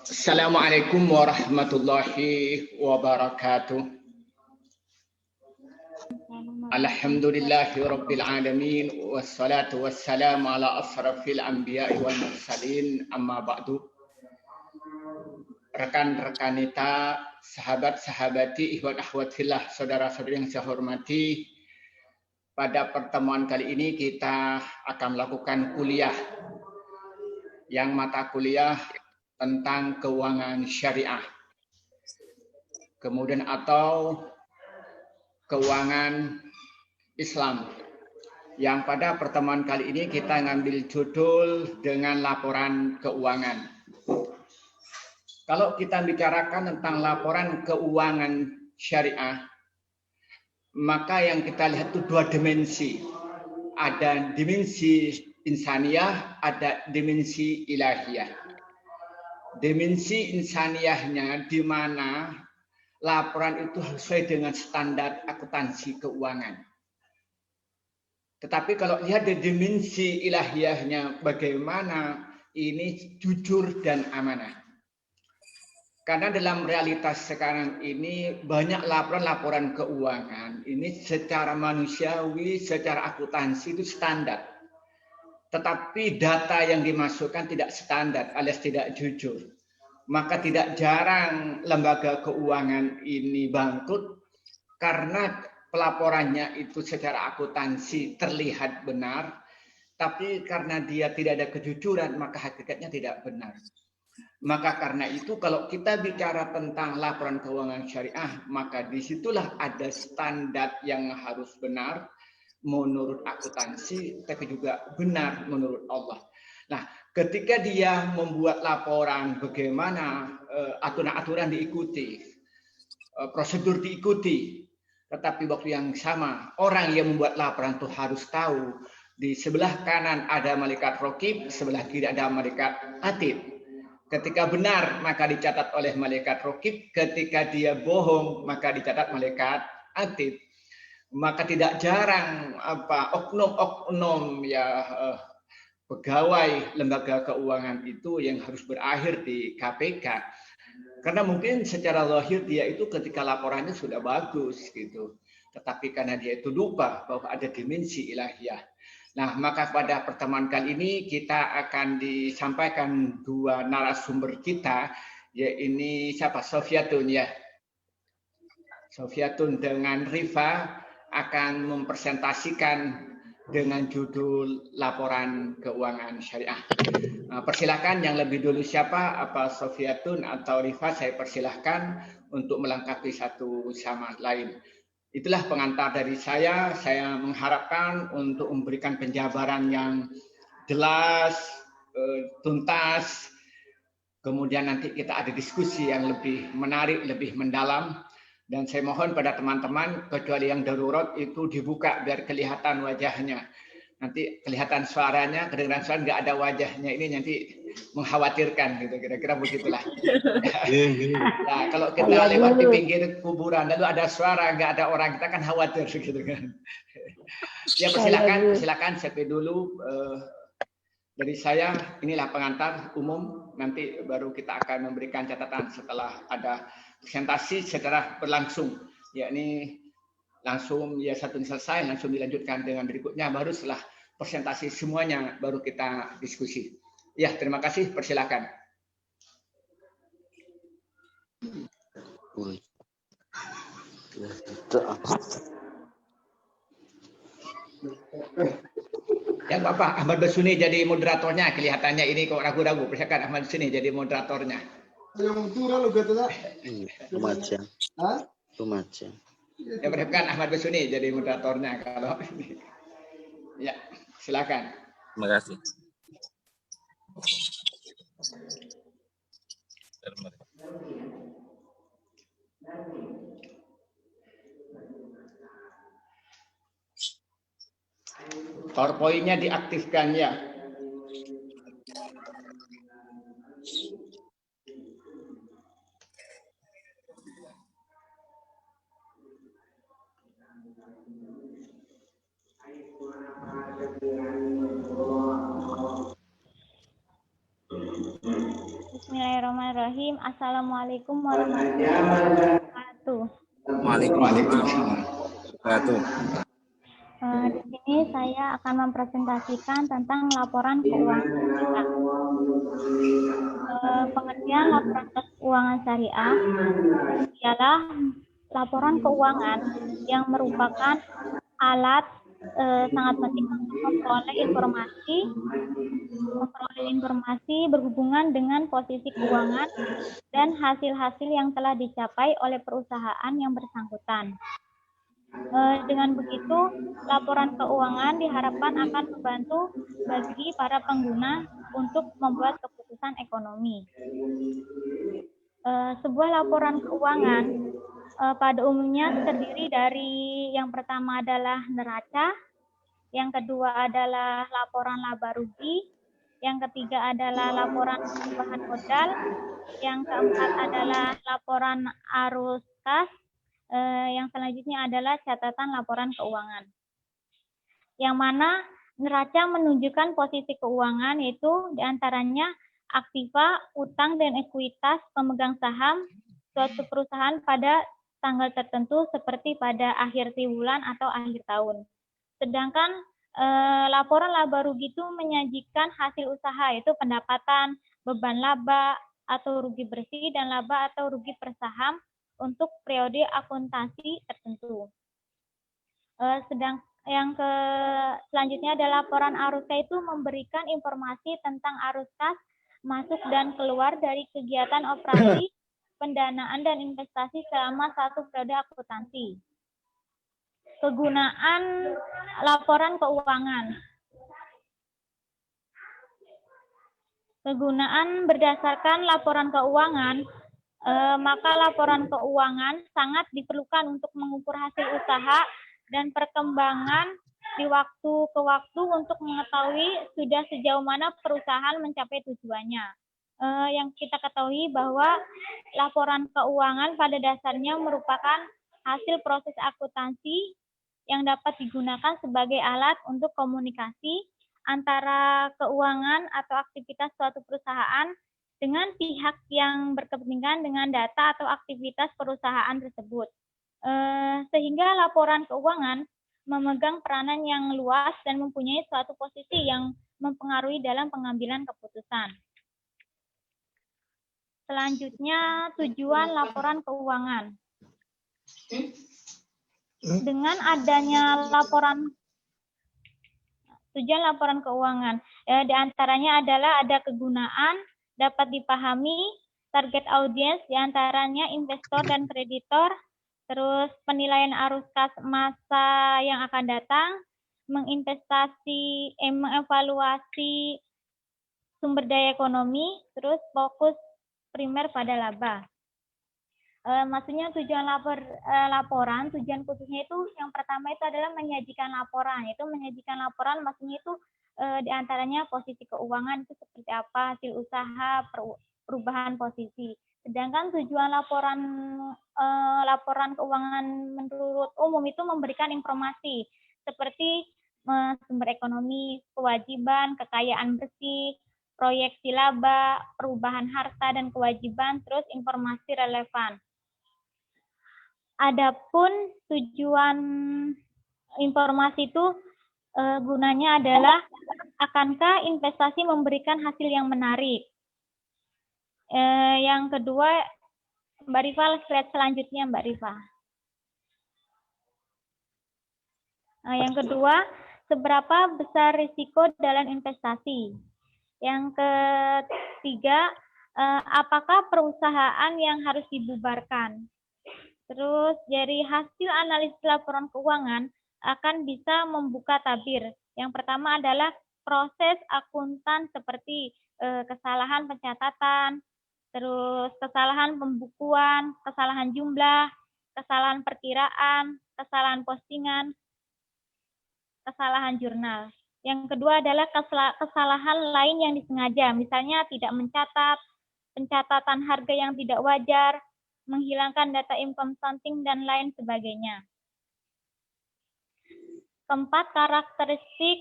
Assalamualaikum warahmatullahi wabarakatuh. Alhamdulillahi rabbil alamin wassalatu wassalamu ala asrafil anbiya'i wal mursalin amma ba'du. Rekan-rekan kita, sahabat-sahabati, ikhwan akhwat fillah, saudara-saudari yang saya hormati, pada pertemuan kali ini kita akan melakukan kuliah yang mata kuliah tentang keuangan syariah, kemudian atau keuangan Islam, yang pada pertemuan kali ini kita ngambil judul dengan laporan keuangan. Kalau kita bicarakan tentang laporan keuangan syariah, maka yang kita lihat itu dua dimensi. Ada dimensi insaniyah, ada dimensi ilahiyah. Dimensi insaniyahnya di mana laporan itu sesuai dengan standar akuntansi keuangan. Tetapi kalau lihat di dimensi ilahiyahnya, bagaimana ini jujur dan amanah. Karena dalam realitas sekarang ini banyak laporan-laporan keuangan ini secara manusiawi, secara akuntansi itu standar. Tetapi data yang dimasukkan tidak standar alias tidak jujur. Maka tidak jarang lembaga keuangan ini bangkrut karena pelaporannya itu secara akuntansi terlihat benar, tapi karena dia tidak ada kejujuran maka hakikatnya tidak benar. Maka karena itu kalau kita bicara tentang laporan keuangan syariah, maka disitulah ada standar yang harus benar menurut akuntansi, tapi juga benar menurut Allah. Nah, ketika dia membuat laporan bagaimana aturan-aturan diikuti, prosedur diikuti, tetapi waktu yang sama orang yang membuat laporan itu harus tahu di sebelah kanan ada malaikat raqib, sebelah kiri ada malaikat atid. Ketika benar maka dicatat oleh malaikat raqib, ketika dia bohong maka dicatat malaikat atid. Maka tidak jarang oknum-oknum pegawai lembaga keuangan itu yang harus berakhir di KPK. Karena mungkin secara zahir dia itu ketika laporannya sudah bagus gitu. Tetapi karena dia itu lupa bahwa ada dimensi ilahiyah. Nah, maka pada pertemuan kali ini kita akan disampaikan dua narasumber kita, yaitu siapa? Sofiatun ya. Sofiatun dengan Rifa akan mempresentasikan dengan judul laporan keuangan syariah. Persilakan yang lebih dulu siapa, apa Sofiatun atau Rifa, saya persilahkan untuk melengkapi satu sama lain. Itulah pengantar dari saya mengharapkan untuk memberikan penjabaran yang jelas, tuntas, kemudian nanti kita ada diskusi yang lebih menarik, lebih mendalam. Dan saya mohon pada teman-teman, kecuali yang darurat itu dibuka biar kelihatan wajahnya. Nanti kelihatan suaranya, kedengaran suara nggak ada wajahnya, ini nanti mengkhawatirkan gitu, kira-kira begitulah. Nah, kalau kita lewat di pinggir kuburan lalu ada suara nggak ada orang, kita kan khawatir gitu kan. Ya persilakan sepi dulu dari saya. Inilah pengantar umum, nanti baru kita akan memberikan catatan setelah ada presentasi secara berlangsung, yakni langsung ya satu selesai langsung dilanjutkan dengan berikutnya, baru setelah presentasi semuanya baru kita diskusi. Ya, terima kasih, persilakan. Ya Bapak Ahmad Basuni jadi moderatornya, kelihatannya ini kok ragu-ragu. Persilakan Ahmad Basuni jadi moderatornya. Lumajang. Ya persilakan Ahmad Basuni jadi moderatornya kalau ini. Ya, silakan. Terima kasih. PowerPoint-nya diaktifkan ya. Bismillahirrahmanirrahim. Assalamualaikum warahmatullahi wabarakatuh. Waalaikumsalam. Di sini saya akan mempresentasikan tentang laporan keuangan syariah. Pengertian laporan keuangan syariah ialah laporan keuangan yang merupakan alat sangat penting untuk memperoleh informasi berhubungan dengan posisi keuangan dan hasil-hasil yang telah dicapai oleh perusahaan yang bersangkutan. Dengan begitu, laporan keuangan diharapkan akan membantu bagi para pengguna untuk membuat keputusan ekonomi. Sebuah laporan keuangan pada umumnya terdiri dari yang pertama adalah neraca, yang kedua adalah laporan laba rugi, yang ketiga adalah laporan perubahan modal, yang keempat adalah laporan arus kas, yang selanjutnya adalah catatan laporan keuangan. Yang mana neraca menunjukkan posisi keuangan, yaitu diantaranya aktiva, utang, dan ekuitas pemegang saham suatu perusahaan pada tanggal tertentu seperti pada akhir triwulan atau akhir tahun. Sedangkan laporan laba rugi itu menyajikan hasil usaha, yaitu pendapatan, beban laba atau rugi bersih, dan laba atau rugi per saham untuk periode akuntansi tertentu. Sedang yang selanjutnya adalah laporan arus kas, itu memberikan informasi tentang arus kas masuk dan keluar dari kegiatan operasi, pendanaan, dan investasi selama satu periode akuntansi. Kegunaan laporan keuangan. Kegunaan berdasarkan laporan keuangan, maka laporan keuangan sangat diperlukan untuk mengukur hasil usaha dan perkembangan di waktu ke waktu untuk mengetahui sudah sejauh mana perusahaan mencapai tujuannya. Yang kita ketahui bahwa laporan keuangan pada dasarnya merupakan hasil proses akuntansi yang dapat digunakan sebagai alat untuk komunikasi antara keuangan atau aktivitas suatu perusahaan dengan pihak yang berkepentingan dengan data atau aktivitas perusahaan tersebut. Sehingga laporan keuangan memegang peranan yang luas dan mempunyai suatu posisi yang mempengaruhi dalam pengambilan keputusan. Selanjutnya, tujuan laporan keuangan. Dengan adanya tujuan laporan keuangan, diantaranya adalah ada kegunaan, dapat dipahami, target audiens diantaranya investor dan kreditor, terus penilaian arus kas masa yang akan datang, mengevaluasi sumber daya ekonomi, terus fokus primer pada laba. Maksudnya tujuan laporan, tujuan khususnya itu yang pertama itu adalah menyajikan laporan. Itu menyajikan laporan maksudnya itu diantaranya posisi keuangan itu seperti apa, hasil usaha, perubahan posisi. Sedangkan tujuan laporan keuangan menurut umum itu memberikan informasi seperti sumber ekonomi, kewajiban, kekayaan bersih, proyeksi laba, perubahan harta dan kewajiban, terus informasi relevan. Adapun tujuan informasi itu gunanya adalah akankah investasi memberikan hasil yang menarik. Yang kedua, Mbak Rifa, slide selanjutnya Mbak Rifa. Yang kedua, seberapa besar risiko dalam investasi. Yang ketiga, apakah perusahaan yang harus dibubarkan. Terus dari hasil analisis laporan keuangan akan bisa membuka tabir. Yang pertama adalah proses akuntan seperti kesalahan pencatatan, terus kesalahan pembukuan, kesalahan jumlah, kesalahan perkiraan, kesalahan postingan, kesalahan jurnal. Yang kedua adalah kesalahan lain yang disengaja, misalnya tidak mencatat, pencatatan harga yang tidak wajar, menghilangkan data income counting, dan lain sebagainya. Keempat, karakteristik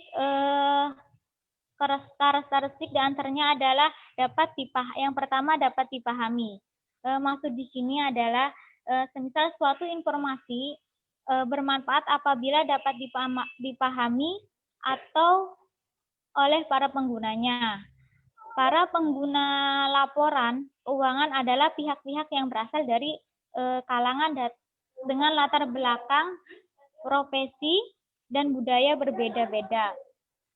Karakteristik diantaranya adalah yang pertama dapat dipahami. Maksud di sini adalah semisal suatu informasi bermanfaat apabila dapat dipahami atau oleh para penggunanya. Para pengguna laporan keuangan adalah pihak-pihak yang berasal dari kalangan dengan latar belakang, profesi, dan budaya berbeda-beda.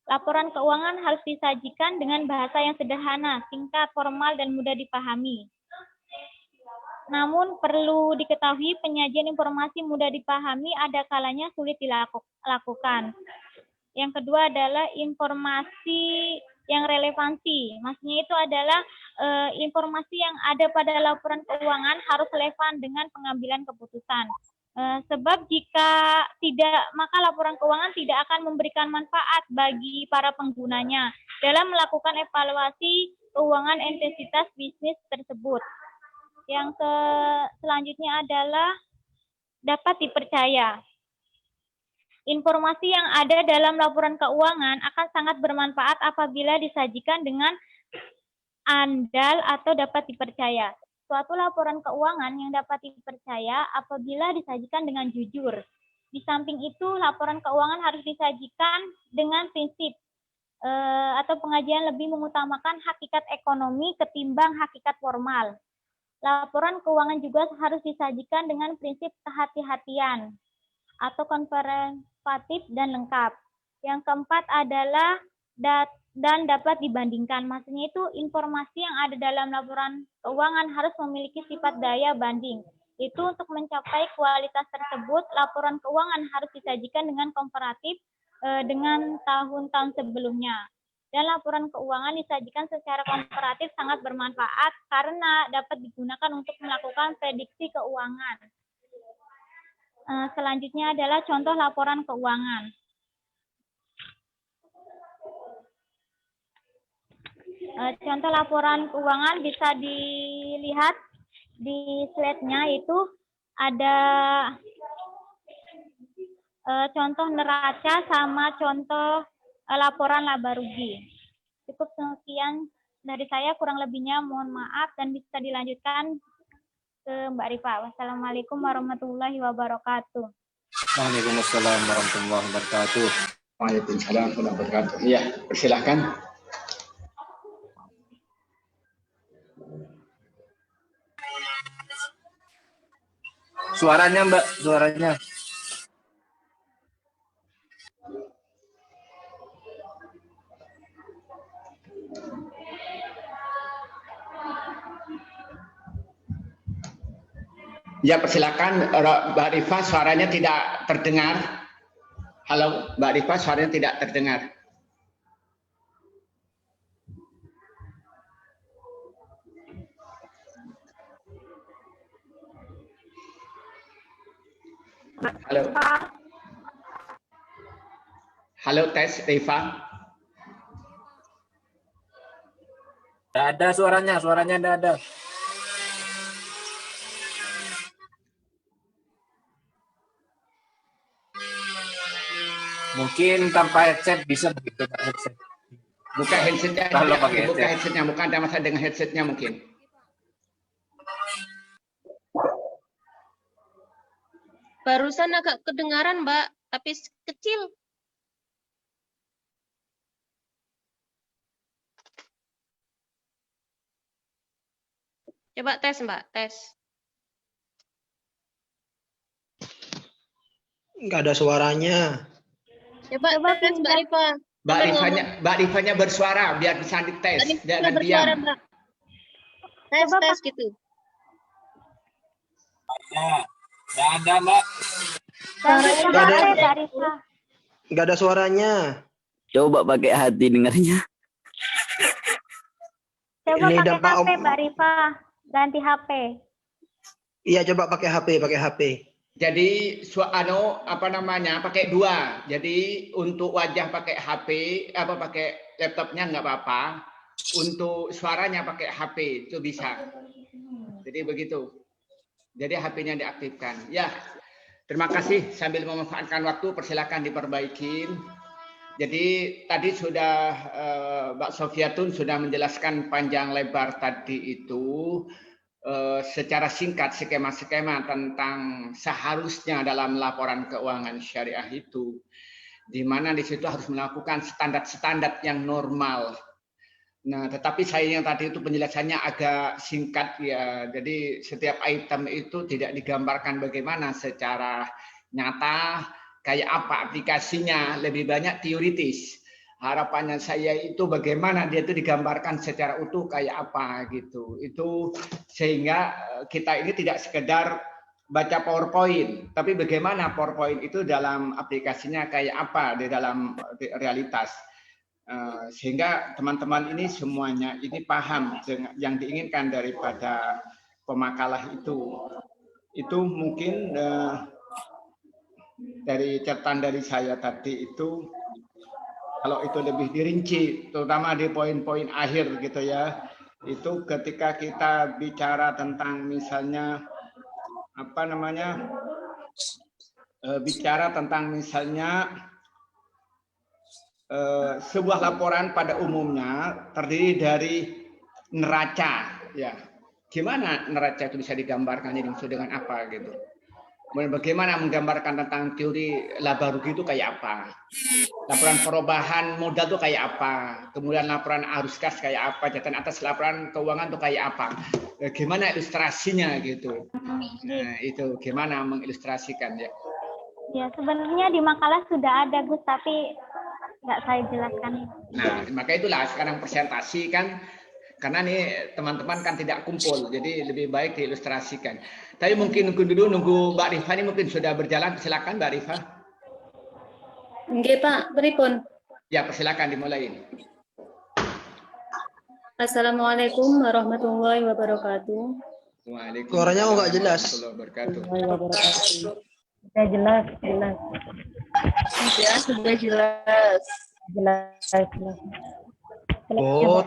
Laporan keuangan harus disajikan dengan bahasa yang sederhana, singkat, formal, dan mudah dipahami. Namun perlu diketahui penyajian informasi mudah dipahami ada kalanya sulit dilakukan. Yang kedua adalah informasi yang relevansi. Maksudnya itu adalah informasi yang ada pada laporan keuangan harus relevan dengan pengambilan keputusan. Sebab jika tidak, maka laporan keuangan tidak akan memberikan manfaat bagi para penggunanya dalam melakukan evaluasi keuangan entitas bisnis tersebut. Yang selanjutnya adalah dapat dipercaya. Informasi yang ada dalam laporan keuangan akan sangat bermanfaat apabila disajikan dengan andal atau dapat dipercaya. Suatu laporan keuangan yang dapat dipercaya apabila disajikan dengan jujur. Di samping itu, laporan keuangan harus disajikan dengan prinsip atau pengajian lebih mengutamakan hakikat ekonomi ketimbang hakikat formal. Laporan keuangan juga harus disajikan dengan prinsip kehati-hatian atau konservatif dan lengkap. Yang keempat adalah dan dapat dibandingkan. Maksudnya itu informasi yang ada dalam laporan keuangan harus memiliki sifat daya banding. Itu untuk mencapai kualitas tersebut, laporan keuangan harus disajikan dengan komparatif dengan tahun-tahun sebelumnya. Dan laporan keuangan disajikan secara komparatif sangat bermanfaat karena dapat digunakan untuk melakukan prediksi keuangan. Selanjutnya adalah contoh laporan keuangan. Contoh laporan keuangan bisa dilihat di slide-nya, itu ada contoh neraca sama contoh laporan laba rugi. Cukup sekian dari saya, kurang lebihnya mohon maaf dan bisa dilanjutkan ke Mbak Rifa. Wassalamualaikum warahmatullahi wabarakatuh. Waalaikumsalam warahmatullahi wabarakatuh. Waalaikumsalam warahmatullahi wabarakatuh. Iya, persilahkan. Suaranya Mbak, suaranya. Ya, persilakan Mbak Rifa, suaranya tidak terdengar. Halo, Mbak Rifa, suaranya tidak terdengar. Halo. Halo, tes Rifa. Tidak ada suaranya tidak ada. Mungkin tanpa headset bisa begitu, Pak, headset. Buka headsetnya, Kalau pakai buka headset. headsetnya, bukan ada masalah dengan headsetnya mungkin. Barusan agak kedengaran, Mbak, tapi kecil. Coba tes, Mbak, tes. Nggak ada suaranya. Coba tes, Mbak Rifa. Mbak Rifanya bersuara biar bisa dites, jangan diam. Bersuara, Mbak. Tes gitu. Ya, tidak ada Mbak. Nggak ada suaranya. Coba pakai hati dengarnya. Coba Ini pakai Pak HP, Mbak Rifa. Ganti HP. Iya, coba pakai HP. Jadi pakai dua. Jadi untuk wajah pakai HP, pakai laptopnya nggak apa-apa. Untuk suaranya pakai HP itu bisa. Jadi begitu. Jadi HP-nya diaktifkan. Ya, terima kasih. Sambil memanfaatkan waktu, persilakan diperbaikin. Jadi tadi sudah Mbak Sofiatun sudah menjelaskan panjang lebar tadi itu secara singkat skema-skema tentang seharusnya dalam laporan keuangan syariah itu, di mana di situ harus melakukan standar-standar yang normal. Nah, tetapi sayangnya tadi itu penjelasannya agak singkat ya. Jadi setiap item itu tidak digambarkan bagaimana secara nyata, kayak apa aplikasinya, lebih banyak teoritis. Harapannya saya itu bagaimana dia itu digambarkan secara utuh kayak apa gitu. Itu sehingga kita ini tidak sekedar baca PowerPoint, tapi bagaimana PowerPoint itu dalam aplikasinya kayak apa di dalam realitas. Sehingga teman-teman ini semuanya ini paham dengan yang diinginkan daripada pemakalah itu. Itu mungkin dari catatan dari saya tadi itu, kalau itu lebih dirinci, terutama di poin-poin akhir gitu ya, itu ketika kita bicara tentang misalnya apa namanya, bicara tentang misalnya sebuah laporan pada umumnya terdiri dari neraca, ya. Gimana neraca itu bisa digambarkan jadi maksud dengan apa gitu? Bagaimana menggambarkan tentang teori laba rugi itu kayak apa? Laporan perubahan modal itu kayak apa? Kemudian laporan arus kas kayak apa? Catatan atas laporan keuangan itu kayak apa? Gimana ilustrasinya gitu? Nah, itu gimana mengilustrasikan ya? Ya, sebenarnya di makalah sudah ada, Gus, tapi nggak saya jelaskan. Nah, maka itulah sekarang presentasi kan, karena nih teman-teman kan tidak kumpul, jadi lebih baik diilustrasikan. Tapi mungkin nunggu Mbak Rifa ini mungkin sudah berjalan. Silakan Mbak Rifa. Nggih, Pak, pripun? Ya, persilakan dimulai. Assalamualaikum warahmatullahi wabarakatuh. Waalaikumsalam. Suaranya kok nggak jelas? Warahmatullahi wabarakatuh. Sudah jelas. Ya, sudah jelas. Oh,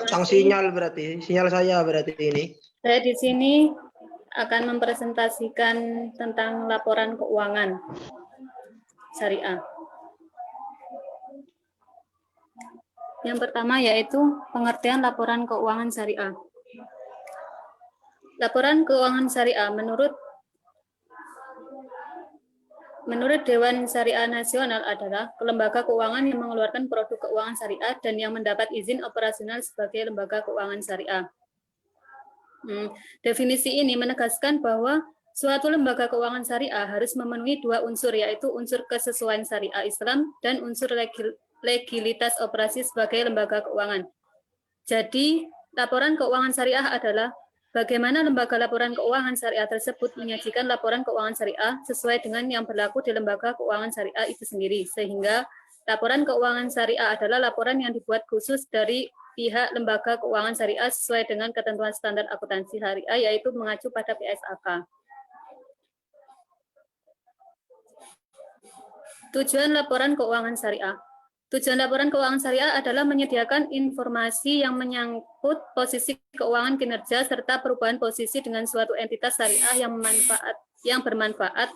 tang sinyal berarti. Sinyal saya berarti ini. Saya di sini akan mempresentasikan tentang laporan keuangan syariah. Yang pertama yaitu pengertian laporan keuangan syariah. Laporan keuangan syariah menurut Dewan Syariah Nasional adalah lembaga keuangan yang mengeluarkan produk keuangan syariah dan yang mendapat izin operasional sebagai lembaga keuangan syariah. Definisi ini menegaskan bahwa suatu lembaga keuangan syariah harus memenuhi dua unsur, yaitu unsur kesesuaian syariah Islam dan unsur legalitas operasi sebagai lembaga keuangan. Jadi, laporan keuangan syariah adalah bagaimana lembaga laporan keuangan syariah tersebut menyajikan laporan keuangan syariah sesuai dengan yang berlaku di lembaga keuangan syariah itu sendiri, sehingga laporan keuangan syariah adalah laporan yang dibuat khusus dari pihak lembaga keuangan syariah sesuai dengan ketentuan standar akuntansi syariah, yaitu mengacu pada PSAK. Tujuan laporan keuangan syariah. Tujuan laporan keuangan syariah adalah menyediakan informasi yang menyangkut posisi keuangan kinerja serta perubahan posisi dengan suatu entitas syariah yang bermanfaat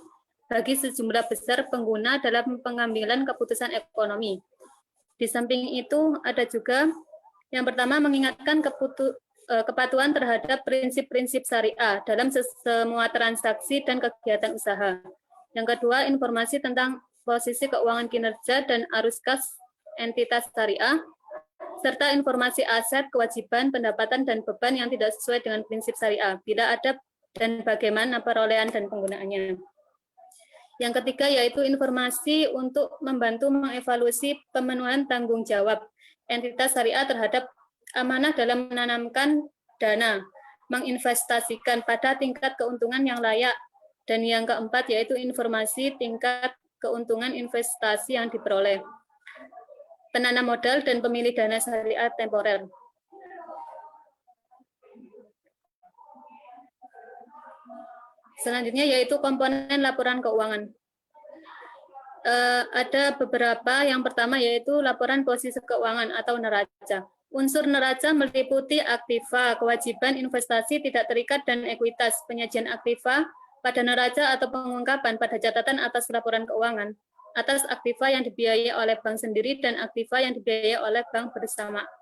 bagi sejumlah besar pengguna dalam pengambilan keputusan ekonomi. Di samping itu ada juga yang pertama mengingatkan kepatuhan terhadap prinsip-prinsip syariah dalam semua transaksi dan kegiatan usaha. Yang kedua, informasi tentang posisi keuangan kinerja dan arus kas entitas syariah, serta informasi aset, kewajiban, pendapatan, dan beban yang tidak sesuai dengan prinsip syariah, bila ada dan bagaimana perolehan dan penggunaannya. Yang ketiga yaitu informasi untuk membantu mengevaluasi pemenuhan tanggung jawab entitas syariah terhadap amanah dalam menanamkan dana, menginvestasikan pada tingkat keuntungan yang layak. Dan yang keempat yaitu informasi tingkat keuntungan investasi yang diperoleh penanam modal dan pemilih dana syariah temporer. Selanjutnya yaitu komponen laporan keuangan. Ada beberapa, yang pertama yaitu laporan posisi keuangan atau neraca. Unsur neraca meliputi aktiva, kewajiban investasi tidak terikat dan ekuitas, penyajian aktiva pada neraca atau pengungkapan pada catatan atas laporan keuangan, atas aktiva yang dibiayai oleh bank sendiri dan aktiva yang dibiayai oleh bank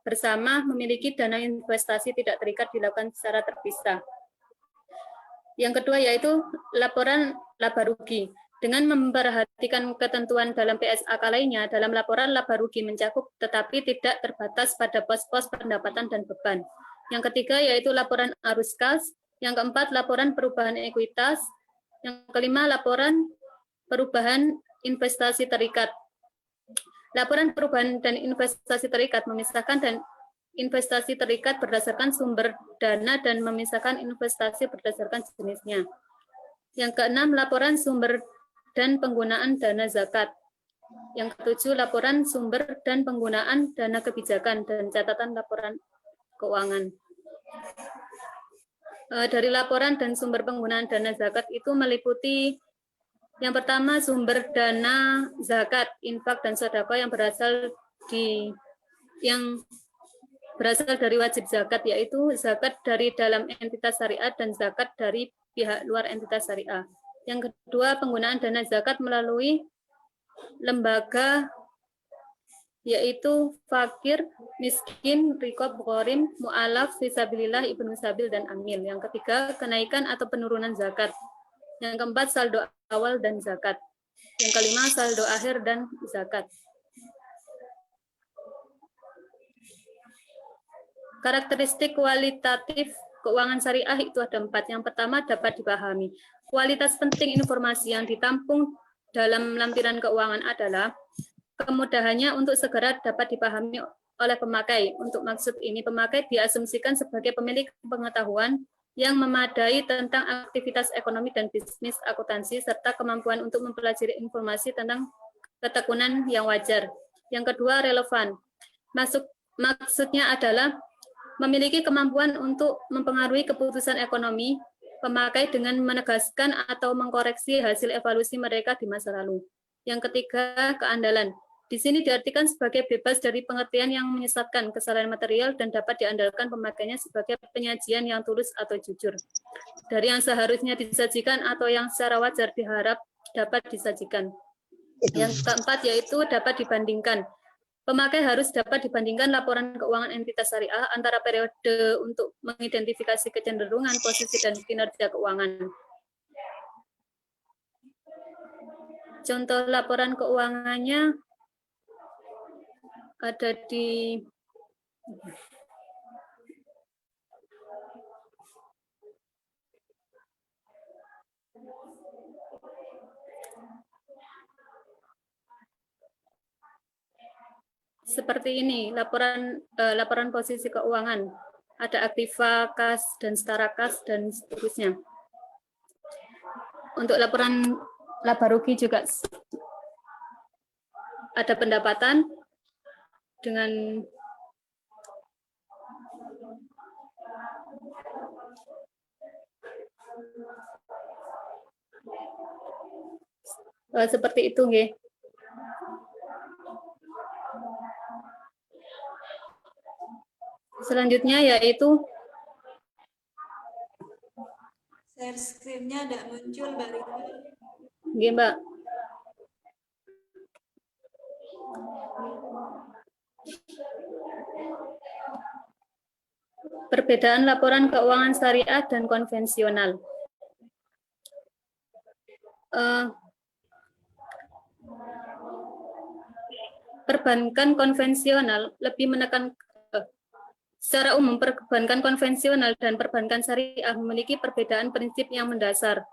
bersama memiliki dana investasi tidak terikat dilakukan secara terpisah. Yang kedua yaitu laporan laba rugi. Dengan memperhatikan ketentuan dalam PSAK lainnya, dalam laporan laba rugi mencakup tetapi tidak terbatas pada pos-pos pendapatan dan beban. Yang ketiga yaitu laporan arus kas. Yang keempat laporan perubahan ekuitas. Yang kelima laporan perubahan investasi terikat. Laporan perubahan dan investasi terikat memisahkan dan investasi terikat berdasarkan sumber dana dan memisahkan investasi berdasarkan jenisnya. Yang keenam, laporan sumber dan penggunaan dana zakat. Yang ketujuh, laporan sumber dan penggunaan dana kebijakan dan catatan laporan keuangan. Dari laporan dan sumber penggunaan dana zakat itu meliputi yang pertama, sumber dana zakat, infak dan sedekah yang berasal dari wajib zakat, yaitu zakat dari dalam entitas syariah dan zakat dari pihak luar entitas syariah. Yang kedua, penggunaan dana zakat melalui lembaga yaitu fakir, miskin, rikob, ghorim, mu'alaf, fisabilillah, ibnu sabil, dan amil. Yang ketiga, kenaikan atau penurunan zakat. Yang keempat, saldo awal dan zakat. Yang kelima, saldo akhir dan zakat. Karakteristik kualitatif keuangan syariah itu ada 4. Yang pertama, dapat dipahami. Kualitas penting informasi yang ditampung dalam lampiran keuangan adalah kemudahannya untuk segera dapat dipahami oleh pemakai. Untuk maksud ini, pemakai diasumsikan sebagai pemilik pengetahuan yang memadai tentang aktivitas ekonomi dan bisnis akuntansi, serta kemampuan untuk mempelajari informasi tentang ketekunan yang wajar. Yang kedua, relevan. Maksudnya adalah memiliki kemampuan untuk mempengaruhi keputusan ekonomi pemakai dengan menegaskan atau mengkoreksi hasil evaluasi mereka di masa lalu. Yang ketiga, keandalan. Di sini diartikan sebagai bebas dari pengertian yang menyesatkan, kesalahan material, dan dapat diandalkan pemakainya sebagai penyajian yang tulus atau jujur. Dari yang seharusnya disajikan atau yang secara wajar diharap dapat disajikan. Yang keempat yaitu dapat dibandingkan. Pemakai harus dapat dibandingkan laporan keuangan entitas syariah antara periode untuk mengidentifikasi kecenderungan, posisi, dan kinerja keuangan. Contoh laporan keuangannya ada di seperti ini, laporan posisi keuangan. Ada aktiva, kas, dan setara kas, dan seterusnya. Untuk laporan laba rugi juga ada pendapatan dengan seperti itu, nggih. Selanjutnya yaitu share screen-nya tidak muncul, Mbak Rita. nggih, Mbak. Perbedaan laporan keuangan syariah dan konvensional. Perbankan konvensional lebih menekan secara umum perbankan konvensional dan perbankan syariah memiliki perbedaan prinsip yang mendasar.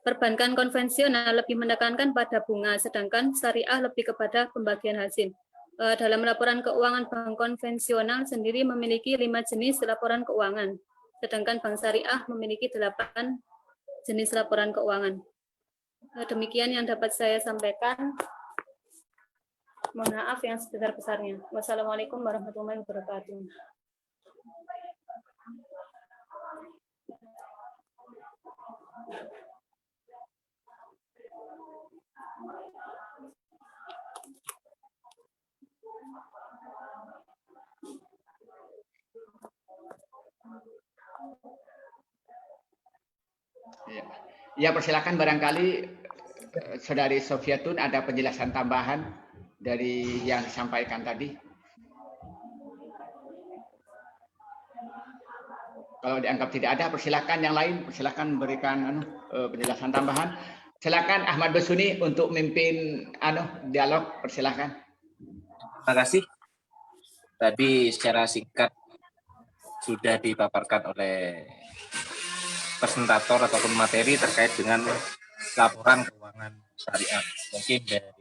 Perbankan konvensional lebih menekankan pada bunga, sedangkan syariah lebih kepada pembagian hasil. Dalam laporan keuangan bank konvensional sendiri memiliki 5 jenis laporan keuangan, sedangkan bank syariah memiliki 8 jenis laporan keuangan. Demikian yang dapat saya sampaikan. Mohon maaf yang sebesar-besarnya. Wassalamualaikum warahmatullahi wabarakatuh. Ya, persilakan barangkali Saudari Sofiatun, ada penjelasan tambahan dari yang disampaikan tadi? Kalau dianggap tidak ada, persilakan yang lain, persilakan berikan penjelasan tambahan. Silakan Ahmad Besuni untuk memimpin dialog, persilakan. Terima kasih. Tadi secara singkat sudah dipaparkan oleh presentator ataupun materi terkait dengan laporan keuangan syariah. Mungkin dari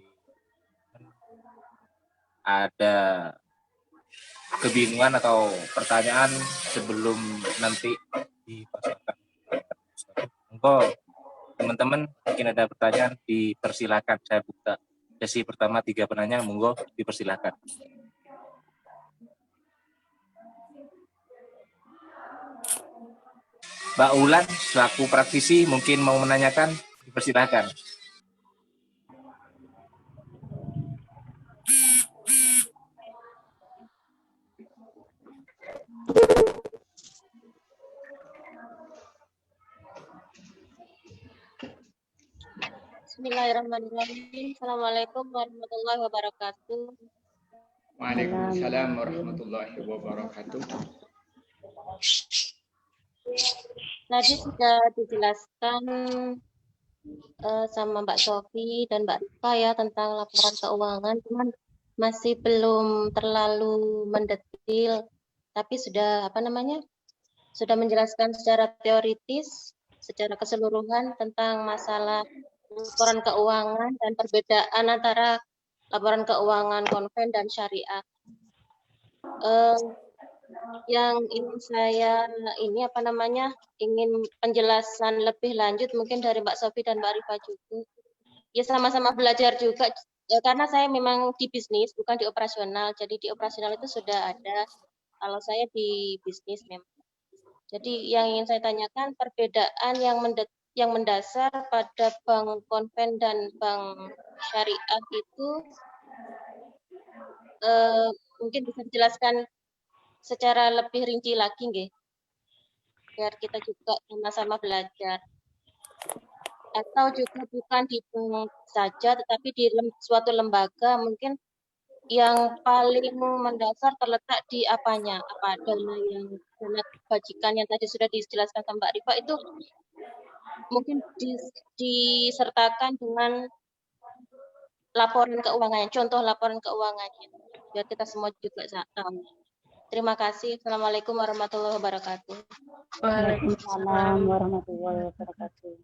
ada kebingungan atau pertanyaan sebelum nanti dipaparkan. Monggo teman-teman, mungkin ada pertanyaan, dipersilakan. Saya buka sesi pertama 3 penanya, monggo dipersilakan. Mbak Ulan selaku praktisi mungkin mau menanyakan, dipersilakan. Bismillahirrahmanirrahim. Assalamualaikum warahmatullahi wabarakatuh. Waalaikumsalam warahmatullahi wabarakatuh. Tadi sudah dijelaskan sama Mbak Sofi dan Mbak Rifa ya tentang laporan keuangan, cuman masih belum terlalu mendetil, tapi sudah sudah menjelaskan secara teoritis, secara keseluruhan tentang masalah laporan keuangan dan perbedaan antara laporan keuangan konven dan syariah. Yang ingin saya ingin penjelasan lebih lanjut mungkin dari Mbak Sofi dan Mbak Rifa juga. Ya sama-sama belajar juga ya, karena saya memang di bisnis bukan di operasional. Jadi di operasional itu sudah ada. Kalau saya di bisnis memang. Jadi yang ingin saya tanyakan perbedaan yang mendasar pada bank konven dan bank syariah itu mungkin bisa dijelaskan secara lebih rinci lagi nggih, biar kita juga sama-sama belajar. Atau juga bukan di bank saja, tetapi di suatu lembaga mungkin yang paling mendasar terletak di apanya? Apa dana bajikan yang tadi sudah dijelaskan sama Mbak Rifa itu mungkin disertakan dengan laporan keuangannya, contoh laporan keuangannya, biar kita semua juga tahu. Terima kasih. Assalamualaikum warahmatullahi wabarakatuh. Waalaikumsalam warahmatullahi wabarakatuh.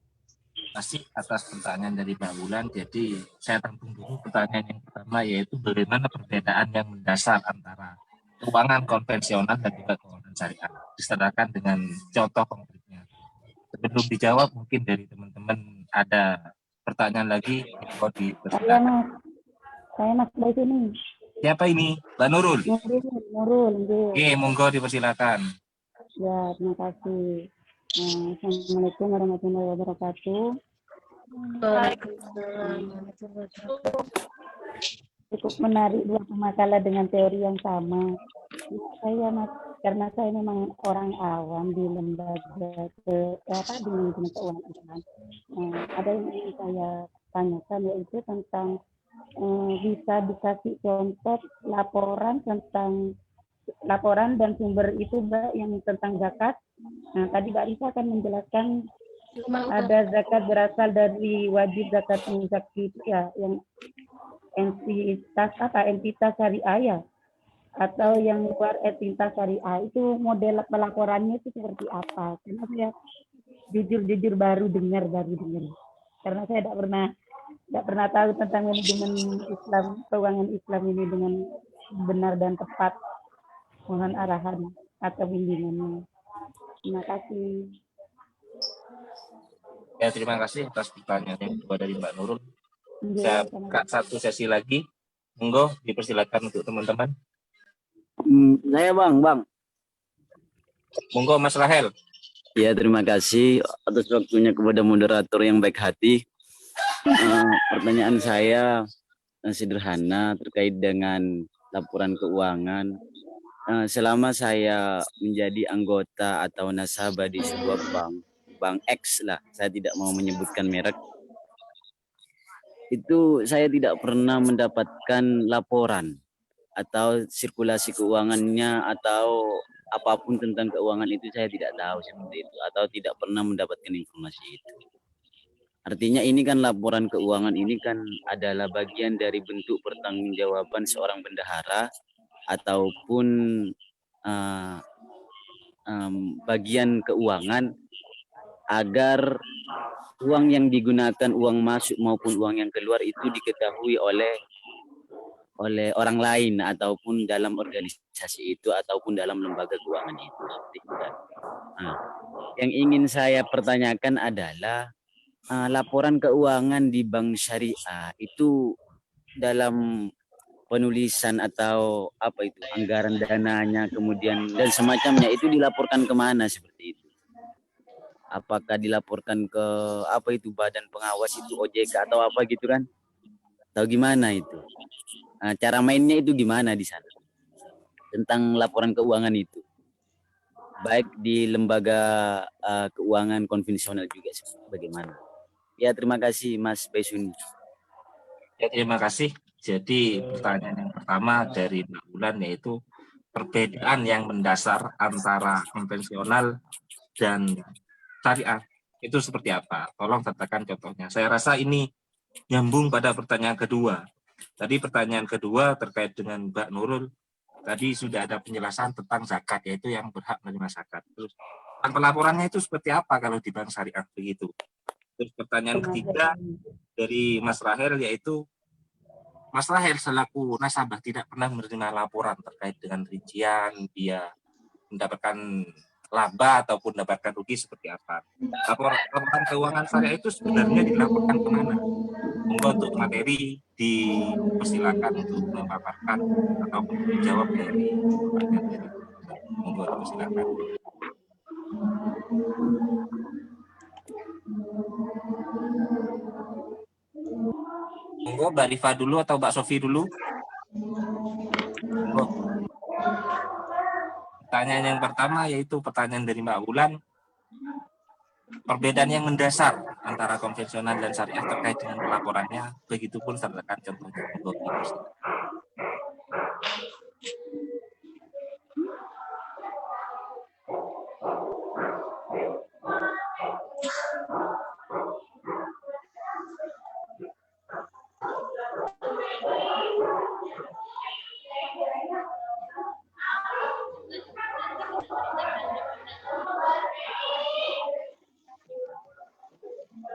Terima kasih atas pertanyaan dari Mbak Wulan. Jadi saya tampung dulu pertanyaan yang pertama, yaitu bagaimana perbedaan yang mendasar antara keuangan konvensional dan juga keuangan syariah, disertakan dengan contoh konkretnya. Sebelum dijawab, mungkin dari teman-teman ada pertanyaan lagi. Saya Mas dari sini. Siapa ini? Mbak Nurul? Nurul. Oke, monggo dipersilakan. Ya, terima kasih. Assalamualaikum warahmatullahi wabarakatuh. Cukup menarik dua pemakalah dengan teori yang sama. Saya karena saya memang orang awam di lembaga di manajemen keuangan Islam. Ada yang ingin saya tanyakan, yaitu tentang bisa dikasih contoh laporan dan sumber itu Mbak yang tentang zakat. Nah, tadi Mbak Risa akan menjelaskan ada zakat berasal dari wajib zakat muzaki ya, yang entitas syariah ya, atau yang luar entitas syariah, itu model pelaporannya itu seperti apa? Karena saya jujur baru dengar, karena saya tidak pernah tahu tentang manajemen Islam, keuangan Islam ini dengan benar dan tepat. Mohon arahan atau bimbingannya. Terima kasih. Ya, terima kasih atas pertanyaan yang kedua dari Mbak Nurul. Saya buka satu sesi lagi. Monggo dipersilakan untuk teman-teman. Saya Bang. Monggo Mas Rahel. Ya, terima kasih atas waktunya kepada moderator yang baik hati. Pertanyaan saya sederhana terkait dengan laporan keuangan. Selama saya menjadi anggota atau nasabah di sebuah bank X lah, saya tidak mau menyebutkan merek. itu saya tidak pernah mendapatkan laporan atau sirkulasi keuangannya atau apapun tentang keuangan itu saya tidak tahu seperti itu atau tidak pernah mendapatkan informasi itu. Artinya ini kan laporan keuangan ini kan adalah bagian dari bentuk pertanggungjawaban seorang bendahara ataupun bagian keuangan agar uang yang digunakan, uang masuk maupun uang yang keluar itu diketahui oleh orang lain ataupun dalam organisasi itu ataupun dalam lembaga keuangan itu. Seperti itu kan. Nah, yang ingin saya pertanyakan adalah laporan keuangan di bank syariah itu dalam penulisan atau apa itu anggaran dananya kemudian dan semacamnya itu dilaporkan kemana seperti itu? Apakah dilaporkan ke apa itu badan pengawas itu OJK atau apa gitu kan? Atau gimana itu? Nah, cara mainnya itu gimana di sana? Tentang laporan keuangan itu. Baik di lembaga keuangan konvensional juga bagaimana? Ya, terima kasih Mas Baisuni. Ya, terima kasih. Jadi pertanyaan yang pertama dari Mbak Wulan yaitu perbedaan yang mendasar antara konvensional dan syariah itu seperti apa? Tolong katakan contohnya. Saya rasa ini nyambung pada pertanyaan kedua. Tadi pertanyaan kedua terkait dengan Mbak Nurul, tadi sudah ada penjelasan tentang zakat, yaitu yang berhak menerima zakat. Terus pelaporannya itu seperti apa kalau di bank syariah begitu? Terus pertanyaan ketiga dari Mas Rahel yaitu Mas Rahel selaku nasabah tidak pernah menerima laporan terkait dengan rincian dia mendapatkan laba ataupun mendapatkan rugi seperti apa. Laporan keuangan syariah itu sebenarnya dilaporkan kemana? Monggo untuk materi dipersilakan untuk memaparkan ataupun menjawab dari pertanyaan dari monggo dipersilakan. Monggo Mbak Rifa dulu atau Mbak Sofi dulu. Monggo. Pertanyaan yang pertama yaitu pertanyaan dari Mbak Wulan. Perbedaan yang mendasar antara konvensional dan syariah terkait dengan pelaporannya, begitupun sertakan contohnya. Monggo dipersilakan.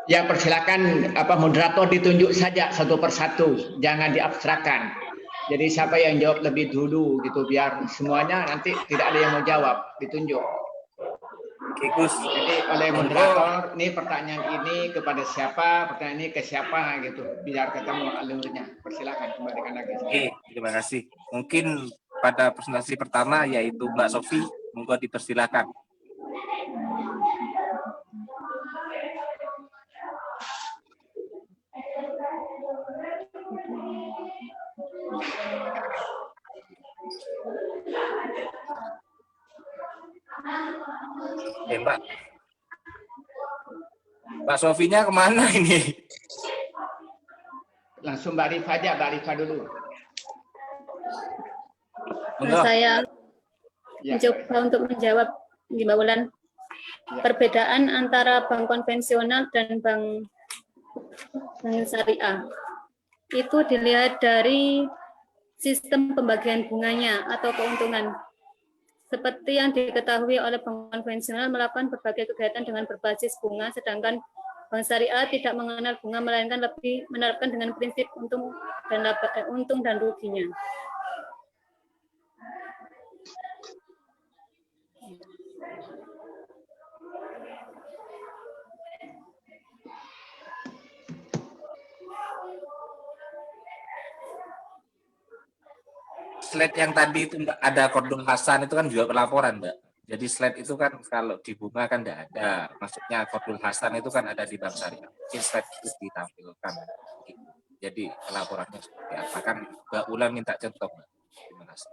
Ya, persilakan moderator ditunjuk saja satu persatu, jangan diabstrakkan. Jadi siapa yang jawab lebih dulu gitu biar semuanya nanti tidak ada yang mau jawab, ditunjuk. Oke, Gus. Jadi oleh moderator, ini pertanyaan ini kepada siapa, pertanyaan ini ke siapa gitu, biar ketemu alurnya. Persilakan kembalikan lagi. Oke, terima kasih. Mungkin pada presentasi pertama yaitu Mbak Sofi, monggo dipersilakan. Mbak Sofinya kemana ini? Langsung Mbak Rifa aja, Mbak Rifa dulu. Saya mencoba untuk menjawab Mbak Wulan. Perbedaan antara bank konvensional dan bank syariah itu dilihat dari sistem pembagian bunganya atau keuntungan. Seperti yang diketahui oleh bank konvensional melakukan berbagai kegiatan dengan berbasis bunga, sedangkan bank syariah tidak mengenal bunga melainkan lebih menerapkan dengan prinsip untung dan ruginya. Slide yang tadi itu Mbak, ada Kordul Hasan itu kan juga pelaporan Mbak. Jadi slide itu kan kalau di bunga kan tidak ada. Maksudnya Kordul Hasan itu kan ada di bank syariah. Mungkin slide itu ditampilkan. Jadi pelaporannya seperti apa kan Mbak Wulan minta contoh Mbak. Terima kasih.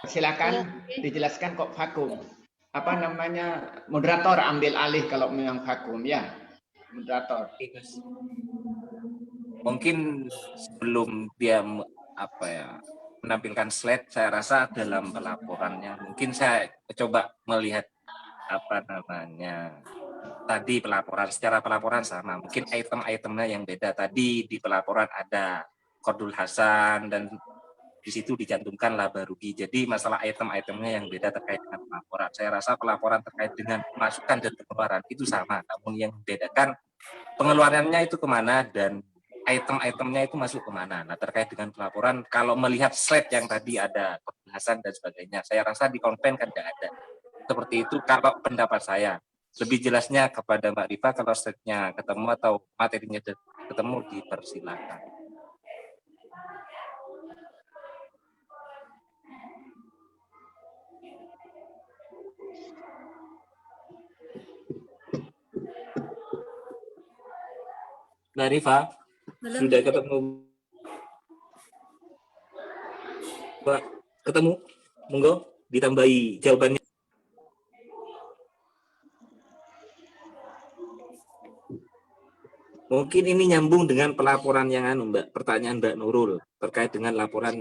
Silakan dijelaskan kok vakum. Apa namanya, moderator ambil alih kalau memang vakum ya. Moderator. Mungkin sebelum dia menampilkan slide, saya rasa dalam pelaporannya mungkin saya coba melihat tadi secara pelaporan sama, mungkin item-itemnya yang beda. Tadi di pelaporan ada Kordul Hasan dan di situ dicantumkan laba rugi. Jadi masalah item-itemnya yang beda terkait dengan pelaporan. Saya rasa pelaporan terkait dengan masukan dan pengeluaran itu sama, namun yang membedakan pengeluarannya itu kemana dan item-itemnya itu masuk kemana. Nah, terkait dengan pelaporan, kalau melihat slide yang tadi ada Kordul Hasan dan sebagainya, saya rasa di konven kan tidak ada. Seperti itu kalau pendapat saya. Lebih jelasnya kepada Mbak Rifa, kalau slide-nya ketemu atau materinya ketemu, dipersilakan. Mbak Rifa, sudah ketemu? Mbak, ketemu? Monggo ditambahi jawabannya. Mungkin ini nyambung dengan pelaporan yang Mbak, pertanyaan Mbak Nurul terkait dengan laporan